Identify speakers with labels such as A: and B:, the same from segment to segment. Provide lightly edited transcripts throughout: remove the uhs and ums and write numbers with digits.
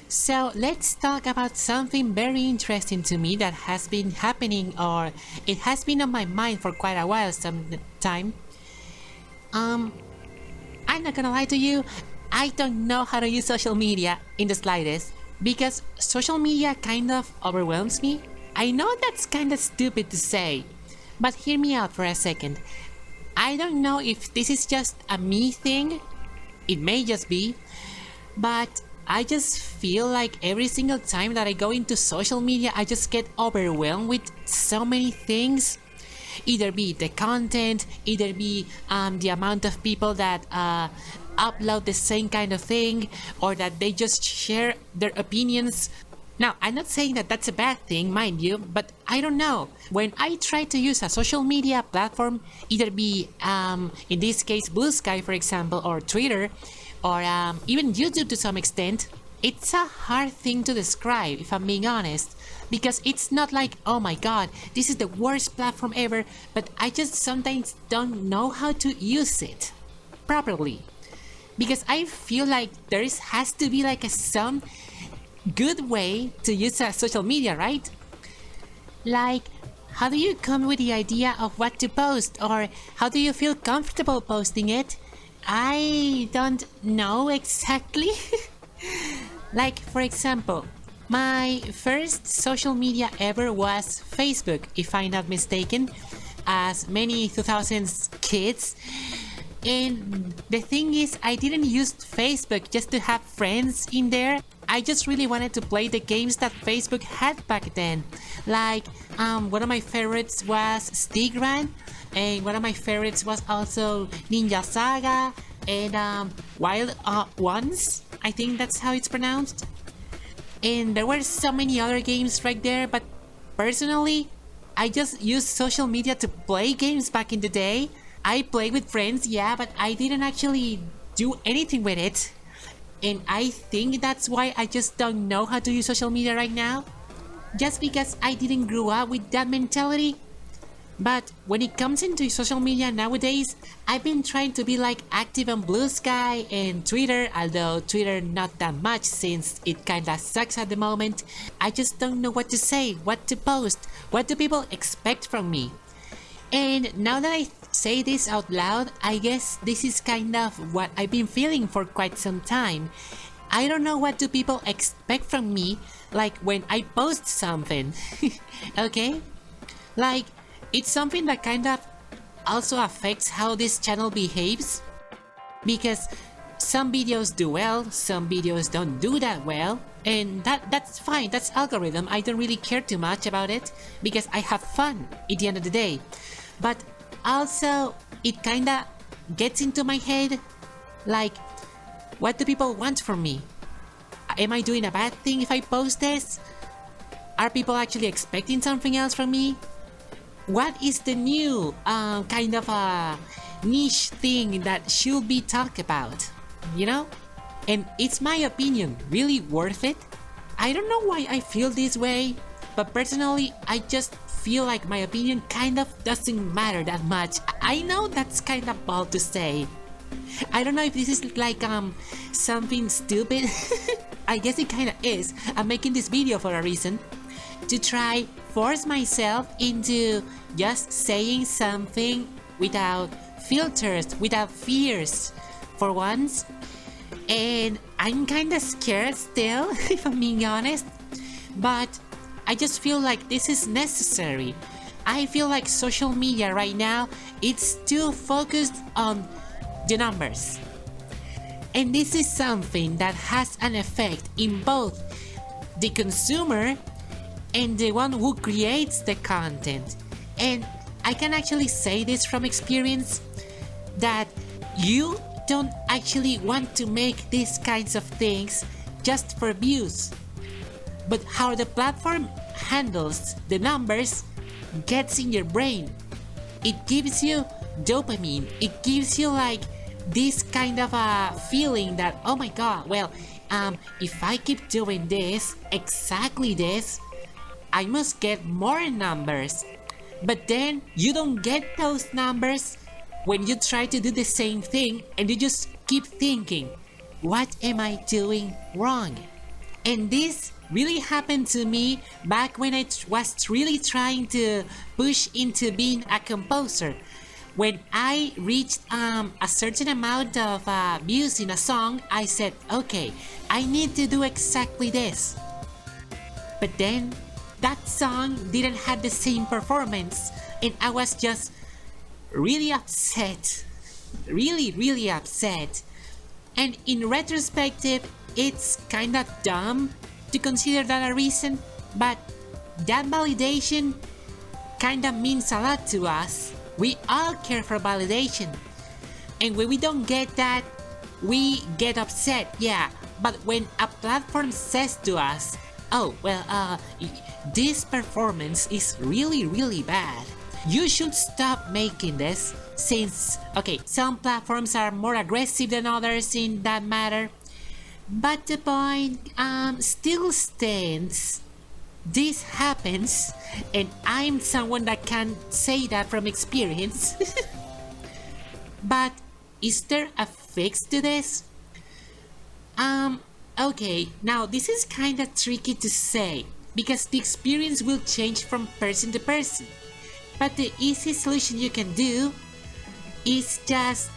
A: So let's talk about something very interesting to me that has been happening, or it has been on my mind for quite a while some time. I'm not gonna lie to you, I don't know how to use social media in the slightest because social media kind of overwhelms me. I know that's kind of stupid to say, but hear me out for a second. I don't know if this is just a me thing, it may just be, but I just feel like every single time that I go into social media, I just get overwhelmed with so many things. Either be the content, either be the amount of people that upload the same kind of thing, or that they just share their opinions. Now, I'm not saying that that's a bad thing, mind you, but I don't know. When I try to use a social media platform, either be, in this case, Blue Sky, for example, or Twitter, or even YouTube to some extent, it's a hard thing to describe, if I'm being honest, because it's not like, oh my god, this is the worst platform ever, but I just sometimes don't know how to use it properly. Because I feel like has to be like some good way to use social media, right? Like, how do you come with the idea of what to post, or how do you feel comfortable posting it? I don't know exactly. Like, for example, my first social media ever was Facebook, if I'm not mistaken, as many 2000s kids. And the thing is, I didn't use Facebook just to have friends in there. I just really wanted to play the games that Facebook had back then. Like, one of my favorites was Stigran, and one of my favorites was also Ninja Saga, and Wild Ones, I think that's how it's pronounced. And there were so many other games right there, but personally, I just used social media to play games back in the day. I played with friends, yeah, but I didn't actually do anything with it. And I think that's why I just don't know how to use social media right now. Just because I didn't grow up with that mentality. But when it comes into social media nowadays, I've been trying to be like active on Blue Sky and Twitter, although Twitter not that much since it kinda sucks at the moment. I just don't know what to say, what to post, what do people expect from me. And now that I say this out loud, I guess this is kind of what I've been feeling for quite some time. I don't know what do people expect from me, like when I post something, okay? Like, it's something that kind of also affects how this channel behaves, because some videos do well, some videos don't do that well, and that's fine, that's algorithm. I don't really care too much about it, because I have fun at the end of the day. But also, it kinda gets into my head, like, what do people want from me? Am I doing a bad thing if I post this? Are people actually expecting something else from me? What is the new kind of a niche thing that should be talked about, you know? And it's my opinion, really worth it? I don't know why I feel this way, but personally, I just feel like my opinion kind of doesn't matter that much. I know that's kind of bold to say. I don't know if this is like something stupid. I guess it kind of is. I'm making this video for a reason. To try force myself into just saying something without filters, without fears, for once. And I'm kind of scared still, if I'm being honest. But I just feel like this is necessary. I feel like social media right now, it's too focused on the numbers. And this is something that has an effect in both the consumer and the one who creates the content. And I can actually say this from experience, that you don't actually want to make these kinds of things just for views, but how the platform handles the numbers gets in your brain. It gives you dopamine, it gives you like this kind of a feeling that, oh my god, well, if I keep doing this, exactly this, I must get more numbers. But then you don't get those numbers when you try to do the same thing, and you just keep thinking, what am I doing wrong? And this really happened to me back when I was really trying to push into being a composer. When I reached a certain amount of views in a song, I said, okay, I need to do exactly this. But then that song didn't have the same performance, and I was just really upset. Really upset. And in retrospective, it's kinda dumb to consider that a reason, but that validation kinda means a lot to us. We all care for validation. And when we don't get that, we get upset, yeah. But when a platform says to us, oh, well, this performance is really bad, you should stop making this, since, okay, some platforms are more aggressive than others in that matter. But the point still stands. This happens, and I'm someone that can say that from experience. But is there a fix to this? Okay, now this is kinda tricky to say, because the experience will change from person to person. But the easy solution you can do is just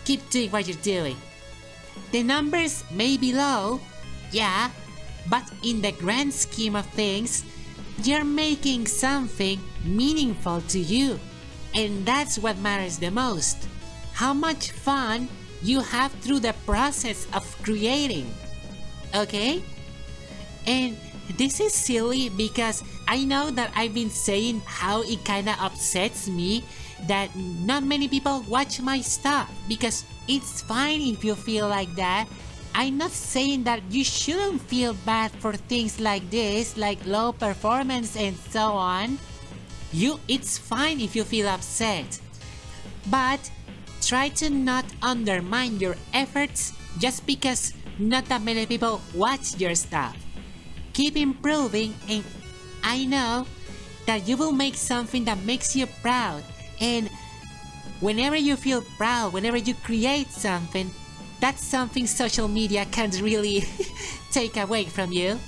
A: keep doing what you're doing. The numbers may be low, yeah, but in the grand scheme of things, you're making something meaningful to you. And that's what matters the most. How much fun you have through the process of creating. Okay? And this is silly because I know that I've been saying how it kinda upsets me that not many people watch my stuff, because it's fine if you feel like that. I'm not saying that you shouldn't feel bad for things like this, like low performance and so on. It's fine if you feel upset. But try to not undermine your efforts just because not that many people watch your stuff. Keep improving, and I know that you will make something that makes you proud. And whenever you feel proud, whenever you create something, that's something social media can't really take away from you.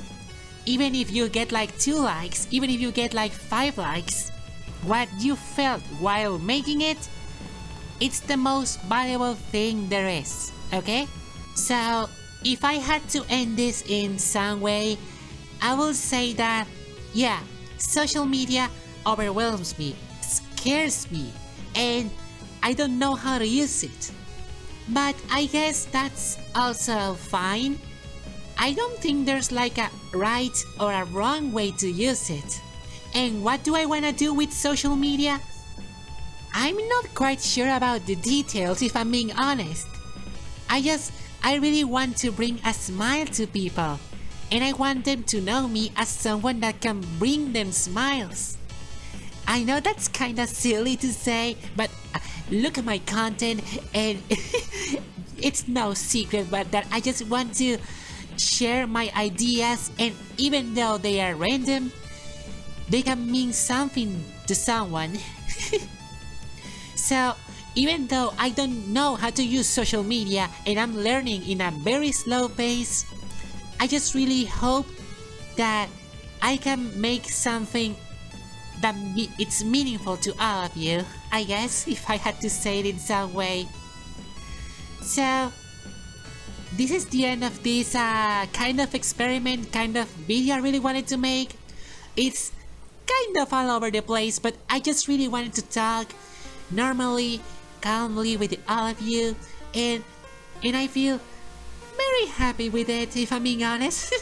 A: Even if you get like 2 likes, even if you get like 5 likes, what you felt while making it, it's the most valuable thing there is, okay? So, if I had to end this in some way, I will say that, yeah, social media overwhelms me, scares me, and I don't know how to use it. But I guess that's also fine. I don't think there's like a right or a wrong way to use it. And what do I want to do with social media? I'm not quite sure about the details, if I'm being honest. I really want to bring a smile to people, and I want them to know me as someone that can bring them smiles. I know that's kinda silly to say, but look at my content, and it's no secret but that I just want to share my ideas, and even though they are random, they can mean something to someone. So even though I don't know how to use social media and I'm learning in a very slow pace, I just really hope that I can make something that it's meaningful to all of you, I guess, if I had to say it in some way. So this is the end of this kind of experiment, kind of video I really wanted to make. It's kind of all over the place, but I just really wanted to talk normally, calmly with all of you, and I feel very happy with it, if I'm being honest.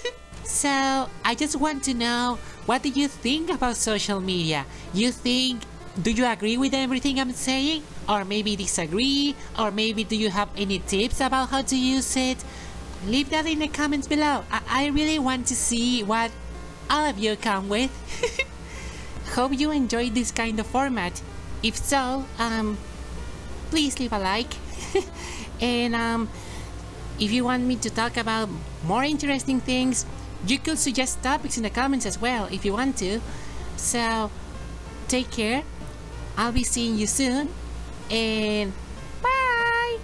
A: So I just want to know, what do you think about social media? Do you agree with everything I'm saying? Or maybe disagree? Or maybe do you have any tips about how to use it? Leave that in the comments below. I really want to see what all of you come with. Hope you enjoyed this kind of format. If so, please leave a like. And if you want me to talk about more interesting things, you could suggest topics in the comments as well if you want to. So take care. I'll be seeing you soon, and bye.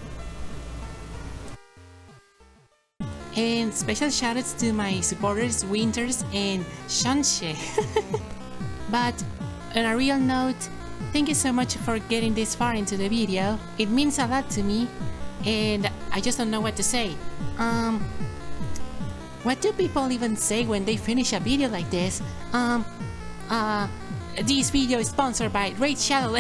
A: And special shoutouts to my supporters Winters and Shanshe. But on a real note, thank you so much for getting this far into the video. It means a lot to me, and I just don't know what to say. What do people even say when they finish a video like this? This video is sponsored by Raid Shadow.